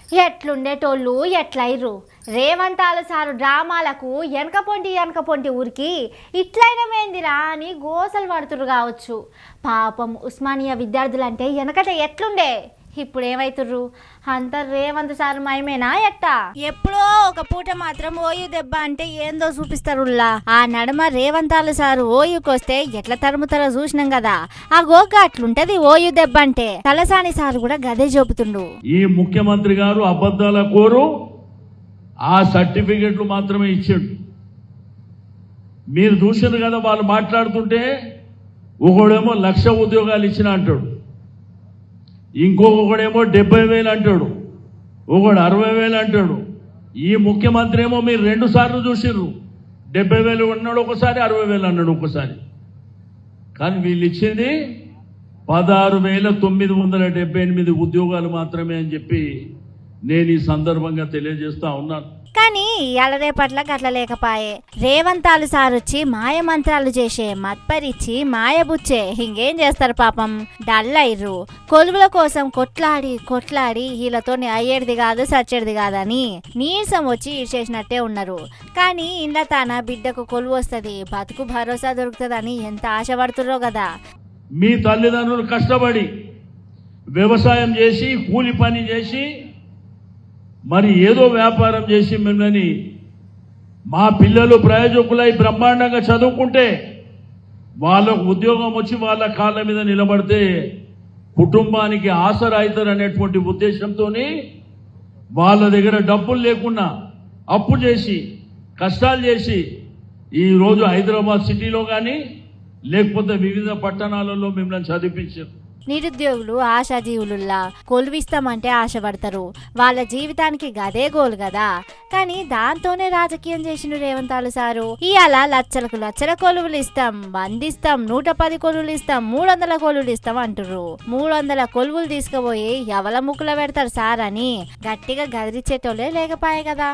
ఎట్లుండేటోళ్ళు ఎట్లయిర్రు. రేవంతాలు sir డ్రామాలకు వెనక పొంటి ఊరికి ఇట్లయినమేందిరా అని గోసలు పడుతురు కావచ్చు. పాపం ఉస్మానియా విద్యార్థులంటే వెనకట ఎట్లుండే, ఇప్పుడు ఏమైతుర్రు? అంత రేవంత్ సారు మయమేనా ఎట్టా? ఎప్పుడో ఒక పూట మాత్రం ఓయు దెబ్బ అంటే ఏందో చూపిస్తారుల్లా. ఆ నడమ రేవంతాలు సారు ఓయుకొస్తే ఎట్లా తరుముతారో చూసినాం కదా. ఆ గోక అట్లుంటది ఓయు దెబ్బ అంటే. తలసాని సారు కూడా గదే చూపుతుండు. ఈ ముఖ్యమంత్రి గారు అబద్ధాల కోరు ఆ సర్టిఫికెట్లు మాత్రమే ఇచ్చాడు. మీరు చూసారు కదా, వాళ్ళు మాట్లాడుతుంటే ఒకడేమో 1,00,000 ఉద్యోగాలు ఇచ్చిన అంటాడు, ఇంకొకడేమో 70,000 అంటాడు, ఒకడు 60,000 అంటాడు. ఈ ముఖ్యమంత్రి ఏమో మీరు 2 సార్లు చూసిర్రు, 70,000 అన్నాడు ఒకసారి, 60,000 అన్నాడు ఒకసారి. కానీ వీళ్ళు ఇచ్చింది 16,978 ఉద్యోగాలు మాత్రమే అని చెప్పి నేను ఈ సందర్భంగా తెలియజేస్తా ఉన్నాను. కానీ ఎలరేపట్ల గట్ల లేకపాయే. రేవంతాలు సారొచ్చి మాయమంత్రాలు చేసే మత్పరిచ్చి మాయబుచ్చే ఇంకేం చేస్తారు పాపం. డల్లయిర్రు. కొలువుల కోసం కొట్లాడి వీళ్ళతోని అయ్యేది కాదు సచ్చేది కాదని నీరసం వచ్చి ఇచ్చేసినట్టే ఉన్నారు. కానీ ఇండ్ల తాన బిడ్డకు కొలువు వస్తుంది, బతుకు భరోసా దొరుకుతుందని ఎంత ఆశపడుతుర్రో కదా. మీ తల్లిదండ్రులు కష్టపడి వ్యవసాయం చేసి కూలి పని చేసి మరి ఏదో వ్యాపారం చేసి మిమ్మల్ని మా పిల్లలు ప్రయోజకులై బ్రహ్మాండంగా చదువుకుంటే వాళ్ళకు ఉద్యోగం వచ్చి వాళ్ళ కాళ్ళ మీద నిలబడితే కుటుంబానికి ఆసరా అవుతారు అనేటువంటి ఉద్దేశంతో వాళ్ళ దగ్గర డబ్బులు లేకుండా అప్పు చేసి కష్టాలు చేసి ఈరోజు హైదరాబాద్ సిటీలో కానీ లేకపోతే వివిధ పట్టణాలలో మిమ్మల్ని చదివించారు. నిరుద్యోగులు ఆశాజీవులుల్లా కొలువిస్తామంటే ఆశపడతారు. వాళ్ళ జీవితానికి గదే గోలు కదా. కానీ దాంతోనే రాజకీయం చేసిన రేవంతాలు సారు ఇవాళ లక్షల కొలువులు ఇస్తాం, 100 ఇస్తాం, 110 కొలువులు ఇస్తాం, 300 కొలువులు ఇస్తాం అంటుర్రు. 300 కొలువులు తీసుకుపోయి ఎవల ముక్కులో పెడతారు సార్ అని గట్టిగా గదిరిచ్చేటోళ్ళే లేకపాయే కదా.